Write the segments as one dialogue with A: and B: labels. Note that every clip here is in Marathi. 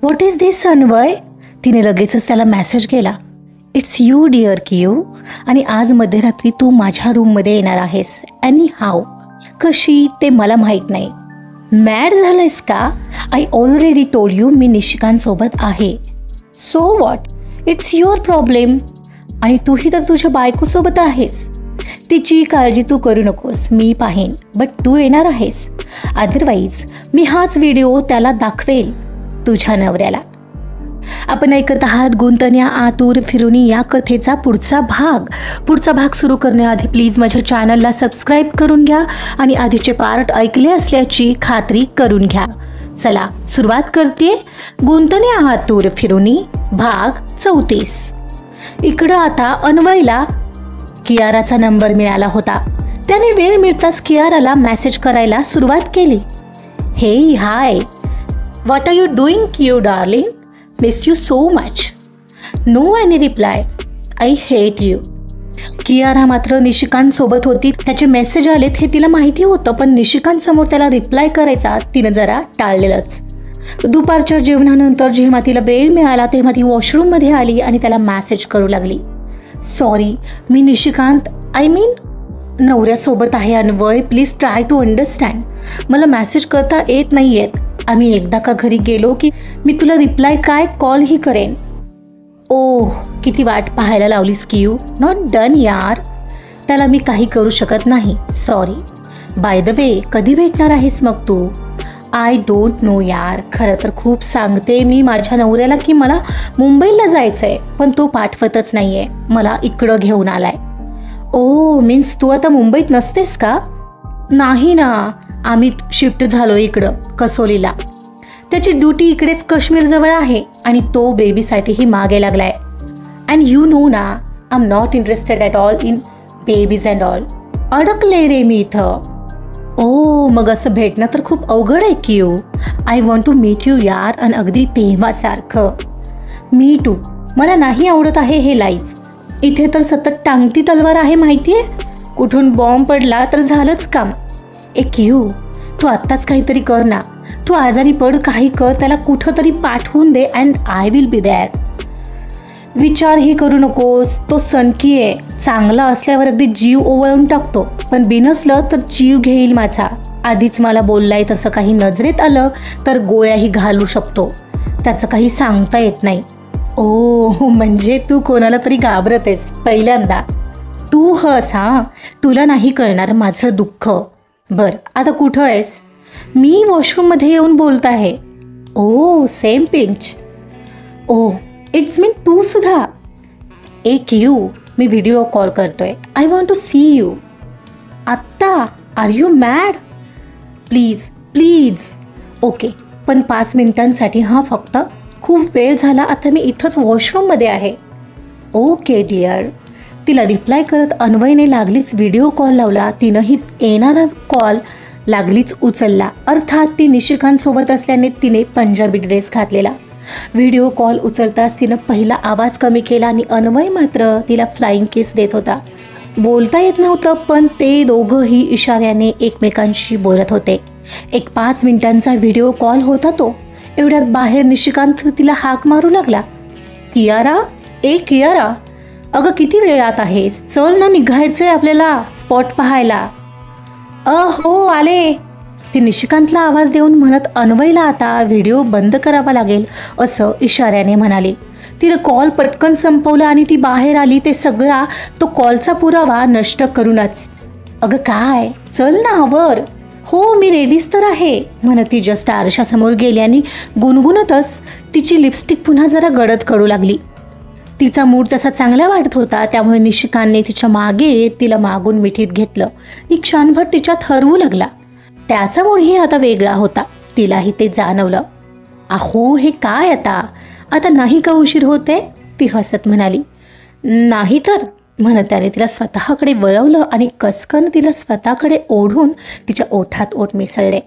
A: व्हॉट इज दिस अन्वय? तिने लगेचच त्याला मेसेज केला. इट्स यू डिअर कियू, आणि आज मध्यरात्री तू माझ्या रूममध्ये येणार आहेस. एनी हाव, कशी ते मला माहीत नाही. मॅड झालंयस का? आय ऑलरेडी टोल्ड यू मी निशिकांतसोबत आहे. So what, it's your problem. आणि तूही तर तुझ्या बायकोसोबत आहेस. तिची काळजी तू करू नकोस, मी पाहीन. बट तू येणार आहेस. अदरवाईज मी हाच व्हिडिओ त्याला दाखवेल, तुझ्या नवऱ्याला. आपण ऐकत आहात गुंतण्या आतुर फिरुनी या कथेचा पुढचा भाग सुरू करण्याआधी प्लीज माझ्या चॅनलला सबस्क्राईब करून घ्या आणि आधीचे पार्ट ऐकले असल्याची खात्री करून घ्या. चला सुरुवात करते. गुंतण्या आतुर फिरुनी भाग 34. इकडं आता अन्वयला कियाराचा नंबर मिळाला होता. त्याने वेळ मिळताच कियाराला मेसेज करायला सुरुवात केली. Hey hi, what are you doing Kiyu darling? Miss you so much. No any reply. I hate you. Kiara मात्र निशिकांत सोबत होती. त्याचे मेसेज आलेत हे तिला माहिती होतं, पण निशिकांत समोर त्याला रिप्लाय करायचा तिनं जरा टाळलेलंच. दुपारच्या जेवणानंतर जेव्हा तिला वेळ मिळाला तेव्हा ती वॉशरूममध्ये आली आणि त्याला मेसेज करू लागली. सॉरी, मी निशिकांत आय मीन नवऱ्यासोबत आहे Anvay. Please try to understand. मला मेसेज करता येत नाही आहेत. आम्ही एकदा का घरी गेलो की मी तुला रिप्लाय काय कॉलही करेन. ओह, किती वाट पाहायला लावलीस कियू. नॉट डन यार. त्याला मी काही करू शकत नाही, सॉरी. बाय द वे, कधी भेटणार आहेस मग तू? आय डोंट नो यार. खरं तर खूप सांगते मी माझ्या नवऱ्याला की मला मुंबईला जायचं आहे, पण तो पाठवतच नाही आहे. मला इकडं घेऊन आलाय. ओ मीन्स तू आता मुंबईत नसतेस का? नाही ना, आम्ही शिफ्ट झालो इकडं कसोलीला. त्याची ड्युटी इकडेच काश्मीरजवळ आहे आणि तो बेबीसाठीही मागे लागलाय. अँड यू नो ना, I am not interested at all in babies and all. अडकले रे मी इथं. ओ मग असं भेटणं तर खूप अवघड आहे की you. I want to meet you यार. आणि अगदी तेव्हासारखं. मी टू. मला नाही आवडत आहे हे लाईफ. इथे तर सतत टांगती तलवार आहे माहितीये. कुठून बॉम्ब पडला तर झालंच काम. एक यू, तू आत्ताच काहीतरी कर ना. तू आजारी पड, काही कर, त्याला कुठं तरी पाठवून दे and I will be there. विचारही करू नकोस. तो सनकी आहे. चांगला असल्यावर अगदी जीव ओवाळून टाकतो, पण बिनसलं तर जीव घेईल माझा. आधीच मला बोललाय तसं काही नजरेत आलं तर गोळ्याही घालू शकतो. त्याचं काही सांगता येत नाही. ओ म्हणजे तू कोणाला तरी घाबरतेस पहिल्यांदा. तू हस हां, तुला नाही कळणार माझं दुःख. बर आता कुठं आहेस? मी वॉशरूममध्ये येऊन बोलत आहे. Oh same pinch. Oh it's mean तू सुद्धा. एक यू, मी व्हिडिओ कॉल करतोय. I want to see you. आत्ता? Are you mad? Please please. Okay, पण 5 मिनिटांसाठी हां फक्त. खूप वेळ झाला, आता मी इथंच वॉशरूममध्ये आहे. Okay dear. तिला रिप्लाय करत अन्वयने लागलीच व्हिडिओ कॉल लावला. तिनंही येणारा कॉल लागलीच उचलला. अर्थात ती निशिकांतसोबत असल्याने तिने पंजाबी ड्रेस घातलेला. व्हिडिओ कॉल उचलताच तिनं पहिला आवाज कमी केला आणि अन्वय मात्र तिला फ्लाइंग किस देत होता. बोलता येत नव्हतं, पण ते दोघंही इशाऱ्याने एकमेकांशी बोलत होते. एक 5 मिनिटांचा व्हिडिओ कॉल होता तो. एवढ्यात बाहेर निशिकांत तिला हाक मारू लागला. कियारा, ए कियारा, अगं किती वेळात आहेस? चल ना, निघायचंय आपल्याला स्पॉट पाहायला. हो आले. ती निशिकांतला आवाज देऊन म्हणत अन्वयला आता व्हिडिओ बंद करावा लागेल असं इशाऱ्याने म्हणाली. तिनं कॉल पटकन संपवला आणि ती बाहेर आली. ते सगळा तो कॉलचा पुरावा नष्ट करूनच. अगं काय, चल ना आवर. हो मी रेडीच तर आहे म्हणत ती जस्ट आरशासमोर गेली आणि गुणगुणतच तिची लिपस्टिक पुन्हा जरा गडद करू लागली. तिचा मूड तसा चांगला वाटत होता, त्यामुळे निशिकांतने तिच्या मागे तिला मागून मिठीत घेतलं. ती क्षणभर तिच्यात हरवू लागला. त्याचा मूडही आता वेगळा होता. तिलाही ते जाणवलं. अहो हे काय आता नाही का उशीर होते? ती हसत म्हणाली. नाही तर म्हणत त्याने तिला स्वतःकडे वळवलं आणि कसकन तिला स्वतःकडे ओढून तिच्या ओठात ओठ मिसळले.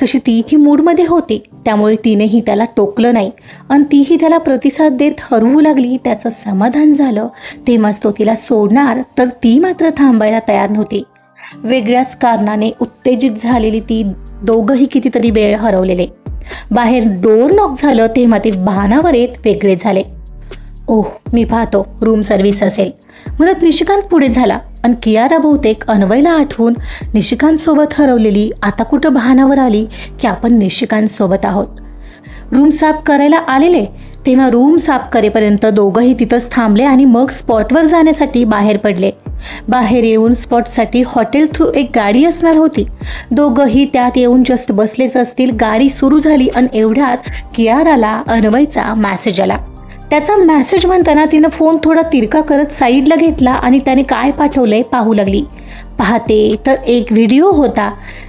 A: तशी तीही मूडमध्ये होती, त्यामुळे तिनेही त्याला टोकलं नाही आणि तीही त्याला प्रतिसाद देत हरवू लागली. त्याचं समाधान झालं. तेव्हाच तो तिला सोडणार, तर ती मात्र थांबायला तयार नव्हती. वेगळ्याच कारणाने उत्तेजित झालेली ती दोघंही कितीतरी वेळ हरवलेले. बाहेर डोअर नॉक झालं तेव्हा ते भानावर येत वेगळे झाले. ओह, मी पाहतो रूम सर्व्हिस असेल म्हणत निशिकांत पुढे झाला आणि कियारा बहुतेक अन्वयला आठवून निशिकांतसोबत हरवलेली आता कुठं भानावर आली की आपण निशिकांतसोबत आहोत. रूम साफ करायला आलेले तेव्हा रूम साफ करेपर्यंत दोघंही तिथंच थांबले आणि मग स्पॉटवर जाण्यासाठी बाहेर पडले. बाहेर येऊन स्पॉटसाठी हॉटेल थ्रू एक गाडी असणार होती. दोघंही त्यात येऊन जस्ट बसलेच असतील. गाडी सुरू झाली आणि एवढ्यात कियाराला अन्वयचा मेसेज आला. त्याचा मेसेज म्हणताना तिनं फोन थोडा तिरका करत साईडला घेतला आणि त्याने काय पाठवलंय पाहू लागली. पाहते तर एक व्हिडिओ होता.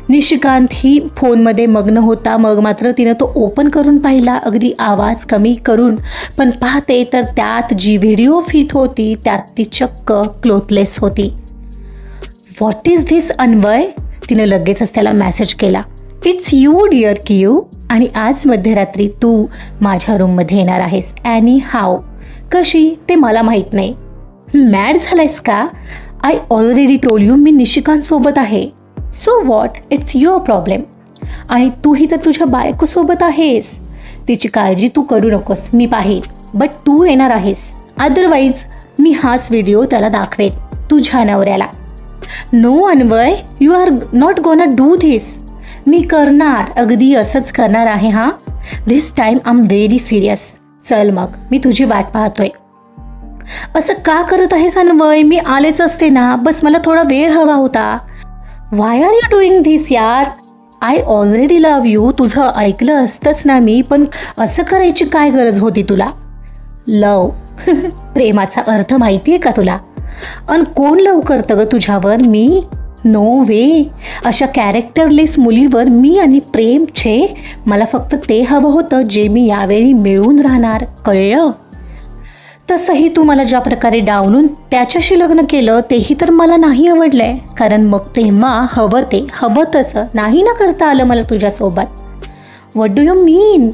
A: निशिकांत ही फोनमध्ये मग्न होता. मग मात्र तिनं तो ओपन करून पाहिला अगदी आवाज कमी करून. पण पाहते तर त्यात जी व्हिडिओ फीत होती त्यात ती चक्क क्लोथलेस होती. What is this Anvay? तिनं लगेचच त्याला मेसेज केला. इट्स यू डिअर कियू, आणि आज मध्यरात्री तू माझ्या रूममध्ये येणार आहेस. ॲनी हाव, कशी ते मला माहीत नाही. मॅड झालायस का? आय ऑलरेडी टोल यू मी निशिकांतसोबत आहे. So what, it's your problem. आणि तूही तर तुझ्या बायकोसोबत आहेस. तिची काळजी तू करू नकोस, मी पाहील. बट तू येणार आहेस, अदरवाईज मी हाच व्हिडिओ त्याला दाखवेन तुझ्या नवऱ्याला. No Anvay, you are not gonna do this. मी करणार, अगदी असंच करणार आहे. हां, this time I am very serious. चल मग, मी तुझी वाट पाहतोय. असं का करत आहेस अन्वय? मी आलेच असते ना, बस मला थोडा वेळ हवा होता. Why are you doing this यार? I already love you. तुझं ऐकलं असतंच ना मी, पण असं करायची काय गरज होती तुला? लव प्रेमाचा अर्थ माहिती आहे का तुला? अन कोण लव करतं ग तुझ्यावर? मी? नो वे. अशा कॅरेक्टरलेस मुलीवर मी आणि प्रेम छे. मला फक्त ते हवं होतं जे मी यावेळी मिळवून राहणार, कळलं? तसंही तू मला ज्या प्रकारे डावलून त्याच्याशी लग्न केलं तेही तर मला नाही आवडलंय. कारण मग तेव्हा हवं ते हवं तसं नाही ना करता आलं मला तुझ्यासोबत. What do you mean?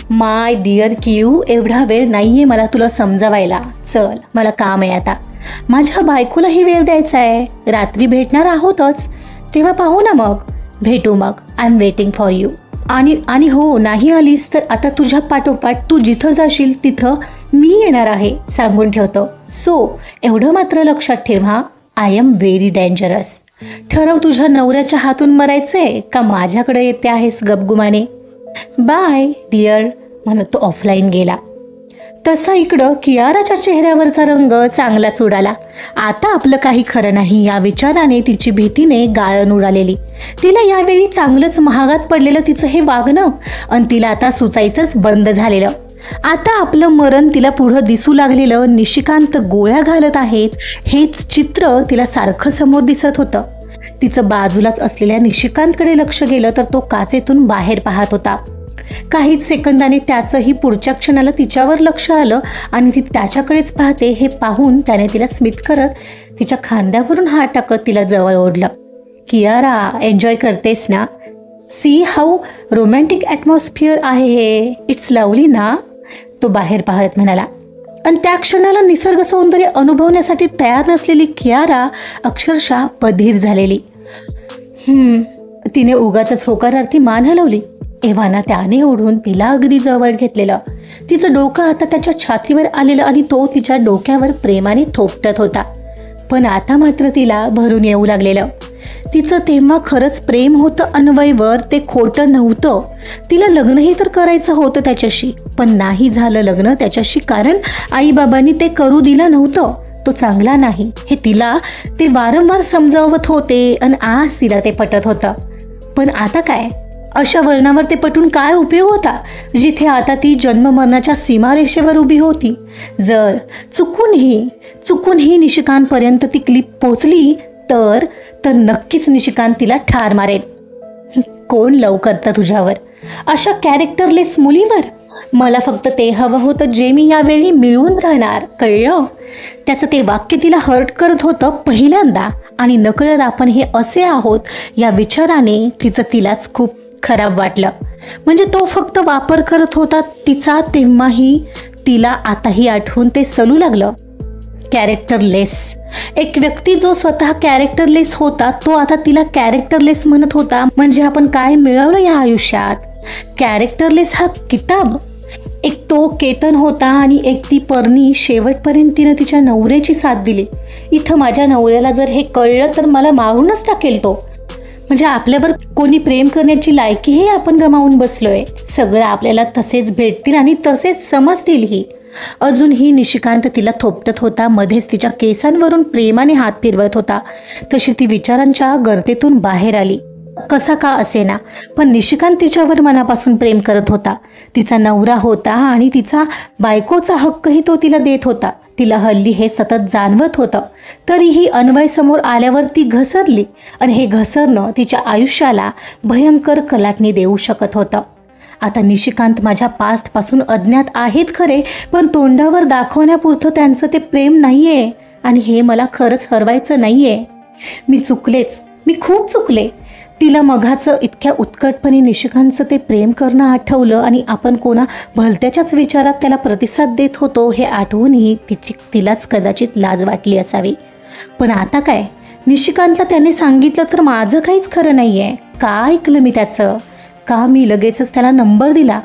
A: My dear Kiyu, एवढा वेळ नाही आहे मला तुला समजावायला. चल, मला काम आहे आता. माझ्या बायकोलाही वेळ द्यायचा आहे. रात्री भेटणार आहोतच, तेव्हा पाहू ना मग. भेटू मग. I am waiting for you. आणि हो, नाही आलीस तर आता तुझ्या पाठोपाठ तू जिथं जाशील तिथं मी येणार आहे, सांगून ठेवतो. सो एवढं मात्र लक्षात ठेव हां, आय एम व्हेरी डेंजरस. ठरव, तुझ्या नवऱ्याच्या हातून मरायचंय का माझ्याकडे येते आहेस गपगुमाने? बाय डिअर, म्हणत तो ऑफलाईन गेला. तसा इकडं कियाराच्या चेहऱ्यावरचा रंग चांगलाच उडाला. आता आपलं काही खरं नाही या विचाराने तिची भीतीने गाळण उडालेली. तिला यावेळी चांगलंच महागात पडलेलं तिचं हे वागणं, आणि तिला आता सुचायचंच बंद झालेलं. आता आपलं मरण तिला पुढं दिसू लागलेलं. निशिकांत गोळ्या घालत आहेत हेच चित्र तिला सारखं समोर दिसत होतं. तिचं बाजूलाच असलेल्या निशिकांतकडे लक्ष गेलं तर तो काचेतून बाहेर पाहत होता. काहीच सेकंदाने त्याचंही पुढच्या क्षणाला तिच्यावर लक्ष आलं आणि ती त्याच्याकडेच पाहते हे पाहून त्याने तिला स्मित करत तिच्या खांद्यावरून हात टाकत तिला जवळ ओढलं. कियारा, एन्जॉय करतेस ना? सी हाऊ रोमॅन्टिक ॲटमॉस्फिअर आहे हे. इट्स लवली ना? तो बाहेर पाहत म्हणाला. आणि त्या क्षणाला निसर्ग सौंदर्य अनुभवण्यासाठी तयार नसलेली कियारा अक्षरशः बधीर झालेली. तिने उगाचच होकारार्थी मान हलवली. एव्हाना त्याने ओढून तिला अगदी जवळ घेतलेलं. तिचं डोकं आता त्याच्या छातीवर आलेलं आणि तो तिच्या डोक्यावर प्रेमाने थोपटत होता. पण आता मात्र तिला भरून येऊ लागलेलं. तिचं तेव्हा खरंच प्रेम होतं अन्वयवर, ते खोटं नव्हतं. तिला लग्नही तर करायचं होतं त्याच्याशी, पण नाही झालं लग्न त्याच्याशी कारण आईबाबांनी ते करू दिलं नव्हतं. तो चांगला नाही हे तिला ते वारंवार समजावत होते आणि आज तिला ते पटत होतं. पण आता काय? अशा वळणावर ते पटून काय उपयोग होता जिथे आता ती जन्ममरणाच्या सीमारेषेवर उभी होती. जर चुकूनही निशिकांतपर्यंत ती क्लिप पोचली तर नक्कीच निशिकांत तिला ठार मारेल. कोण लव करतं तुझ्यावर अशा कॅरेक्टरलेस मुलीवर? मला फक्त ते हवं होतं जे मी यावेळी मिळवून राहणार, कळलं? त्याचं ते वाक्य तिला हर्ट करत होतं पहिल्यांदा, आणि नकळत आपण हे असे आहोत या विचाराने तिलाच खूप खराब वाटलं. म्हणजे तो फक्त वापर करत होता तिचा, तेव्हाही तिला आताही आठवून ते सलू लागलं. कॅरेक्टरलेस एक व्यक्ती जो स्वतः कॅरेक्टरलेस होता तो आता तिला कॅरेक्टरलेस म्हणत होता. म्हणजे आपण काय मिळवलं या आयुष्यात? कॅरेक्टरलेस हा किताब. एक तो केतन होता आणि एक ती पर्णी. शेवटपर्यंत तिनं तिच्या नवऱ्याची साथ दिली. इथं माझ्या नवऱ्याला जर हे कळलं तर मला मारूनच टाकेल तो. म्हणजे आपल्यावर कोणी प्रेम करण्याची लायकीही आपण गमावून बसलोय. सगळं आपल्याला तसेच भेटतील आणि तसेच समजतीलही. अजूनही निशिकांत तिला थोपटत होता. मध्येच तिच्या केसांवरून प्रेमाने हात फिरवत होता. तशी ती विचारांच्या गर्तेतून बाहेर आली. कसा का असेना, पण निशिकांत तिच्यावर मनापासून प्रेम करत होता. तिचा नवरा होता आणि तिचा बायकोचा हक्कही तो तिला देत होता. तिला हल्ली हे सतत जाणवत होतं. तरीही अन्वय समोर आल्यावर ती घसरली आणि हे घसरणं तिच्या आयुष्याला भयंकर कलाटणी देऊ शकत होतं. आता निशिकांत माझ्या पास्टपासून अज्ञात आहेत खरे, पण तोंडावर दाखवण्यापुरतं त्यांचं ते प्रेम नाहीये आणि हे मला खरंच हरवायचं नाहीये. मी चुकलेच, मी खूप चुकले. तिला मघाचं इतक्या उत्कटपणे निशिकांतचं ते प्रेम करणं आठवलं आणि आपण कोणा भलत्याच्याच विचारात त्याला प्रतिसाद देत होतो हे आठवूनही तिलाच कदाचित लाज वाटली असावी. पण आता काय? निशिकांतला त्याने सांगितलं तर माझं काहीच खरं नाहीये. का ऐकलं मी त्याचं? का मी लगेचच त्याला नंबर दिला?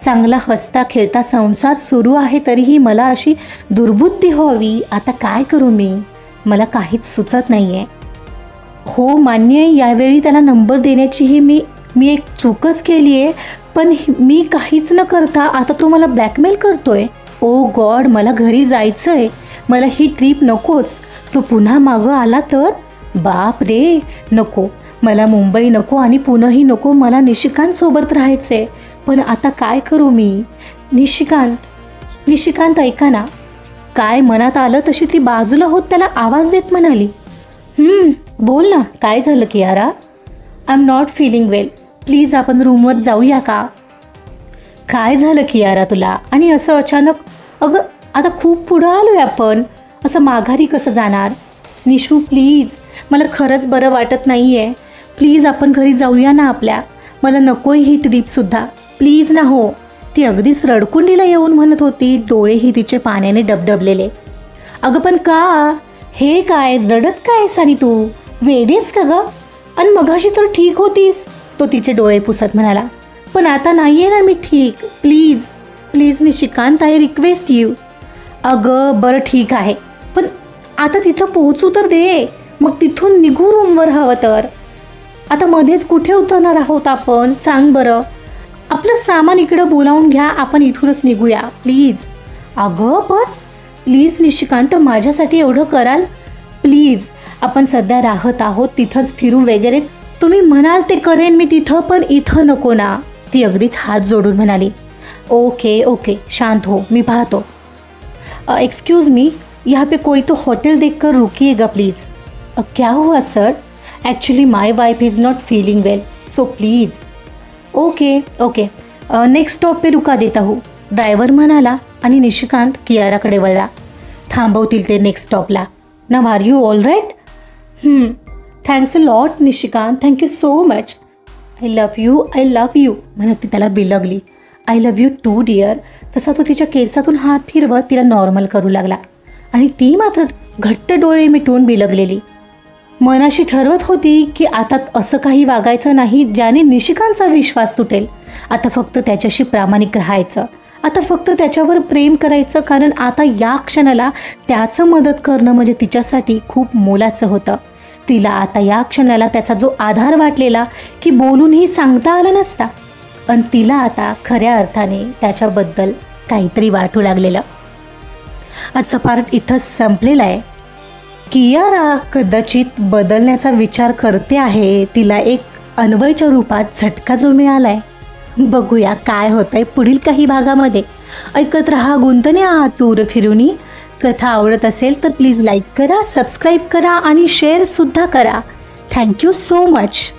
A: चांगला हसता खेळता संसार सुरू आहे तरीही मला अशी दुर्बुद्धी व्हावी. आता काय करू मी? मला काहीच सुचत नाहीये. हो मान्य आहे, यावेळी त्याला नंबर देण्याचीही मी एक चूकच केली आहे. पण मी काहीच न करता आता तो मला ब्लॅकमेल करतोय. ओ गॉड, मला घरी जायचं आहे. मला ही ट्रीप नकोच. तो पुन्हा मागं आला तर? बाप रे, नको. मला मुंबई नको आणि पुणेही नको. मला निशिकांत सोबत राहायचंय. पण आता काय करू मी? निशिकांत ऐका ना. काय मनात आलं तशी ती बाजूला होत त्याला आवाज देत म्हणाली, बोल ना, काय झालं Kiara? I am not feeling well. Please आपण रूमवर जाऊया का? काय झालं कियारा तुला? आणि असं अचानक? अगं आता खूप पुढं आलोय आपण. असं माघारी कसं जाणार? निशू प्लीज, मला खरंच बरं वाटत नाही आहे. प्लीज आपण घरी जाऊया ना आपल्या. मला नकोय ही ट्रीपसुद्धा. प्लीज ना. हो, ती अगदीच रडकुंडीला येऊन म्हणत होती. डोळेही तिचे पाण्याने डबडबलेले. अगं पण का? हे काय रडत काय सानी तू? वेडीस का गं? आणि मगाशी तर ठीक होतीस. तो तिचे डोळे पुसत म्हणाला. पण आता नाहीये ना मी ठीक. Please please Nishikant, I request you. अगं बरं ठीक आहे, पण आता तिथं पोहोचू तर दे. मग तिथून निघू रूमवर हवं तर. आता मध्येच कुठे उतरणार आहोत आपण? सांग बरं. आपलं सामान इकडं बोलावून घ्या, आपण इथूनच निघूया प्लीज. अगं पण प्लीज निशिकांत, माझ्यासाठी एवढं कराल प्लीज. आपण सध्या राहत आहोत तिथंच फिरू वगैरे. तुम्ही म्हणाल ते करेन मी तिथं, पण इथं नको ना. ती अगदीच हात जोडून म्हणाली. ओके ओके, शांत हो, मी पाहतो. एक्सक्यूज़ मी, यहाँ पे कोई तो होटल देखकर रुकिएगा प्लीज़. क्या हुआ sir? Actually my wife is not feeling well, so please. Okay okay, next stop पे रुका देता हूँ, ड्रायव्हर म्हणाला. आणि निशिकांत कियाराकडे वळला. थांबवतील ते नेक्स्ट स्टॉपला. नाव are you all right? Thanks a lot Nishikant, thank you so much. I love you म्हणत ती त्याला बिलगली. I love you too dear. तसा तो तिच्या केसातून हात फिरवत तिला नॉर्मल करू लागला आणि ती मात्र घट्ट डोळे मिटून बिलगलेली. मनाशी ठरवत होती की आता असं काही वागायचं नाही ज्याने निशिकांतचा विश्वास तुटेल. आता फक्त त्याच्याशी प्रामाणिक राहायचं. आता फक्त त्याच्यावर प्रेम करायचं, कारण आता या क्षणाला त्याचं मदत करणं म्हणजे तिच्यासाठी खूप मोलाचं होतं. तिला आता या क्षणाला त्याचा जो आधार वाटलेला की बोलूनही सांगता आला नसता, पण तिला आता खऱ्या अर्थाने त्याच्याबद्दल काहीतरी वाटू लागलेलं. आजचा पार्ट इथंच संपलेला आहे. कियारा कदाचित बदलण्याचा विचार करते आहे. तिला एक अन्वयच्या रूपात झटका जो मिळालाय. बघूया काय होतंय पुढील काही भागामध्ये. ऐकत रहा गुंतणे आतुर फिरुनी. कथा आवडत असेल तर प्लीज लाईक करा, सबस्क्राईब करा आणि शेअरसुद्धा करा. Thank you so much.